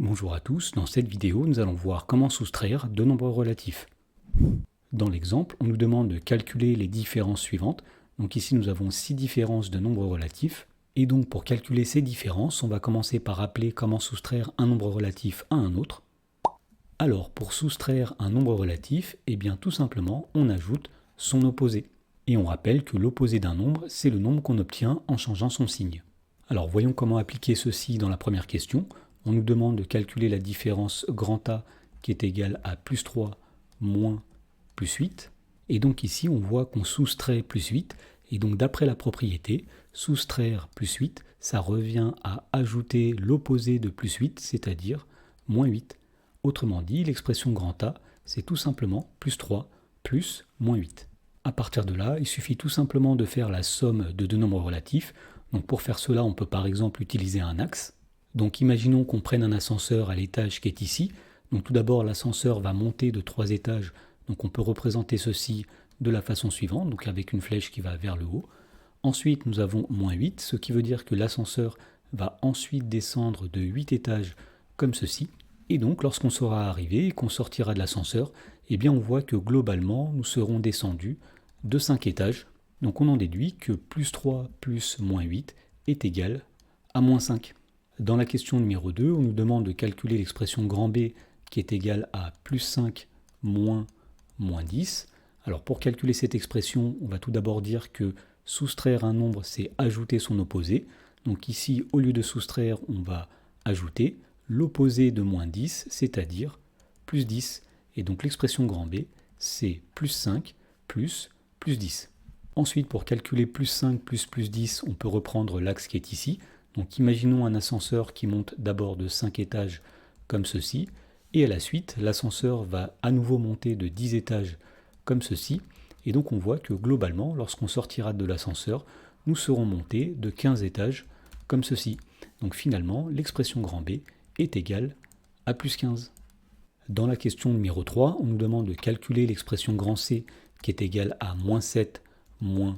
Bonjour à tous, dans cette vidéo nous allons voir comment soustraire deux nombres relatifs. Dans l'exemple, on nous demande de calculer les différences suivantes. Donc ici nous avons 6 différences de nombres relatifs. Et donc pour calculer ces différences, on va commencer par rappeler comment soustraire un nombre relatif à un autre. Alors pour soustraire un nombre relatif, eh bien tout simplement on ajoute son opposé. Et on rappelle que l'opposé d'un nombre, c'est le nombre qu'on obtient en changeant son signe. Alors voyons comment appliquer ceci dans la première question. On nous demande de calculer la différence grand A qui est égale à plus 3 moins plus 8. Et donc ici, on voit qu'on soustrait plus 8. Et donc d'après la propriété, soustraire plus 8, ça revient à ajouter l'opposé de plus 8, c'est-à-dire moins 8. Autrement dit, l'expression grand A, c'est tout simplement plus 3 plus moins 8. À partir de là, il suffit tout simplement de faire la somme de deux nombres relatifs. Donc pour faire cela, on peut par exemple utiliser un axe. Donc imaginons qu'on prenne un ascenseur à l'étage qui est ici. Donc tout d'abord, l'ascenseur va monter de 3 étages. Donc on peut représenter ceci de la façon suivante, donc avec une flèche qui va vers le haut. Ensuite, nous avons moins 8, ce qui veut dire que l'ascenseur va ensuite descendre de 8 étages comme ceci. Et donc lorsqu'on sera arrivé et qu'on sortira de l'ascenseur, eh bien on voit que globalement, nous serons descendus de 5 étages. Donc on en déduit que plus 3 plus moins 8 est égal à moins 5. Dans la question numéro 2, on nous demande de calculer l'expression grand B qui est égale à plus 5 moins 10. Alors pour calculer cette expression, on va tout d'abord dire que soustraire un nombre, c'est ajouter son opposé. Donc ici, au lieu de soustraire, on va ajouter l'opposé de moins 10, c'est-à-dire plus 10. Et donc l'expression grand B, c'est plus 5 plus 10. Ensuite, pour calculer plus 5 plus 10, on peut reprendre l'axe qui est ici. Donc imaginons un ascenseur qui monte d'abord de 5 étages comme ceci, et à la suite, l'ascenseur va à nouveau monter de 10 étages comme ceci, et donc on voit que globalement, lorsqu'on sortira de l'ascenseur, nous serons montés de 15 étages comme ceci. Donc finalement, l'expression grand B est égale à plus 15. Dans la question numéro 3, on nous demande de calculer l'expression grand C qui est égale à moins 7 moins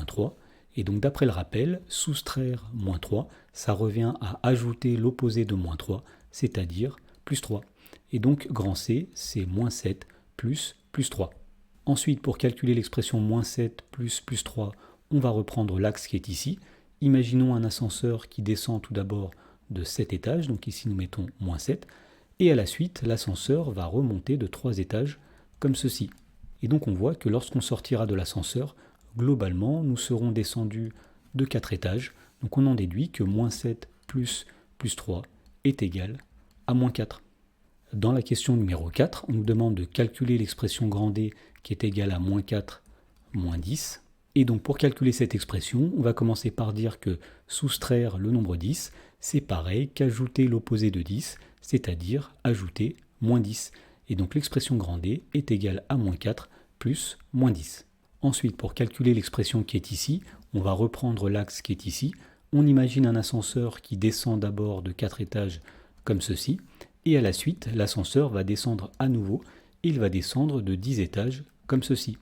3. Et donc d'après le rappel, soustraire moins 3, ça revient à ajouter l'opposé de moins 3, c'est-à-dire plus 3. Et donc grand C, c'est moins 7 plus 3. Ensuite, pour calculer l'expression moins 7 plus 3, on va reprendre l'axe qui est ici. Imaginons un ascenseur qui descend tout d'abord de 7 étages, donc ici nous mettons moins 7, et à la suite, l'ascenseur va remonter de 3 étages comme ceci. Et donc on voit que lorsqu'on sortira de l'ascenseur, globalement, nous serons descendus de 4 étages. Donc on en déduit que moins 7 plus 3 est égal à moins 4. Dans la question numéro 4, on nous demande de calculer l'expression grand D qui est égale à moins 4 moins 10. Et donc pour calculer cette expression, on va commencer par dire que soustraire le nombre 10, c'est pareil qu'ajouter l'opposé de 10, c'est-à-dire ajouter moins 10. Et donc l'expression grand D est égale à moins 4 plus moins 10. Ensuite, pour calculer l'expression qui est ici, on va reprendre l'axe qui est ici. On imagine un ascenseur qui descend d'abord de 4 étages comme ceci, et à la suite, l'ascenseur va descendre à nouveau, et il va descendre de 10 étages comme ceci.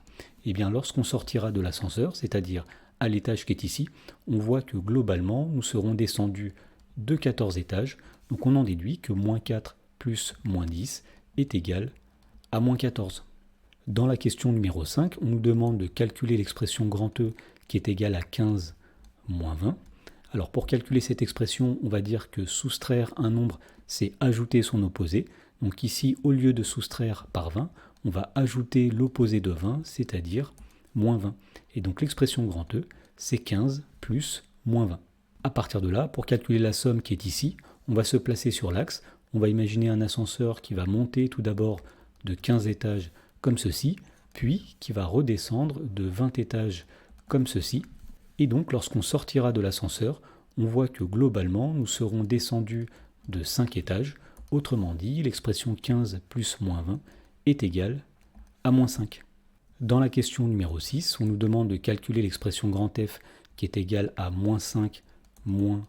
Et bien lorsqu'on sortira de l'ascenseur, c'est-à-dire à l'étage qui est ici, on voit que globalement, nous serons descendus de 14 étages, donc on en déduit que moins 4 plus moins 10 est égal à moins 14. Dans la question numéro 5, on nous demande de calculer l'expression grand E qui est égale à 15 moins 20. Alors pour calculer cette expression, on va dire que soustraire un nombre, c'est ajouter son opposé. Donc ici, au lieu de soustraire par 20, on va ajouter l'opposé de 20, c'est-à-dire moins 20. Et donc l'expression grand E, c'est 15 plus moins 20. À partir de là, pour calculer la somme qui est ici, on va se placer sur l'axe. On va imaginer un ascenseur qui va monter tout d'abord de 15 étages comme ceci, puis qui va redescendre de 20 étages comme ceci. Et donc lorsqu'on sortira de l'ascenseur, on voit que globalement nous serons descendus de 5 étages. Autrement dit, l'expression 15 plus moins 20 est égale à moins 5. Dans la question numéro 6, on nous demande de calculer l'expression grand F qui est égale à moins 5 moins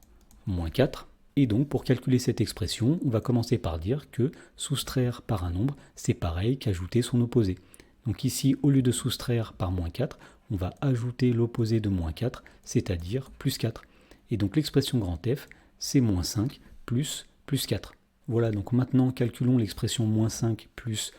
4. Et donc, pour calculer cette expression, on va commencer par dire que soustraire par un nombre, c'est pareil qu'ajouter son opposé. Donc ici, au lieu de soustraire par moins 4, on va ajouter l'opposé de moins 4, c'est-à-dire plus 4. Et donc l'expression grand F, c'est moins 5 plus 4. Voilà, donc maintenant calculons l'expression moins 5 plus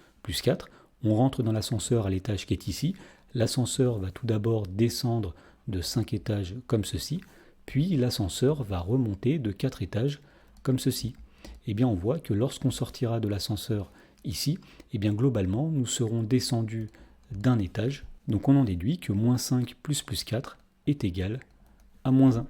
4. On rentre dans l'ascenseur à l'étage qui est ici. L'ascenseur va tout d'abord descendre de 5 étages comme ceci, puis l'ascenseur va remonter de 4 étages comme ceci. Et bien on voit que lorsqu'on sortira de l'ascenseur ici, et bien globalement nous serons descendus d'un étage. Donc on en déduit que moins 5 plus 4 est égal à moins 1.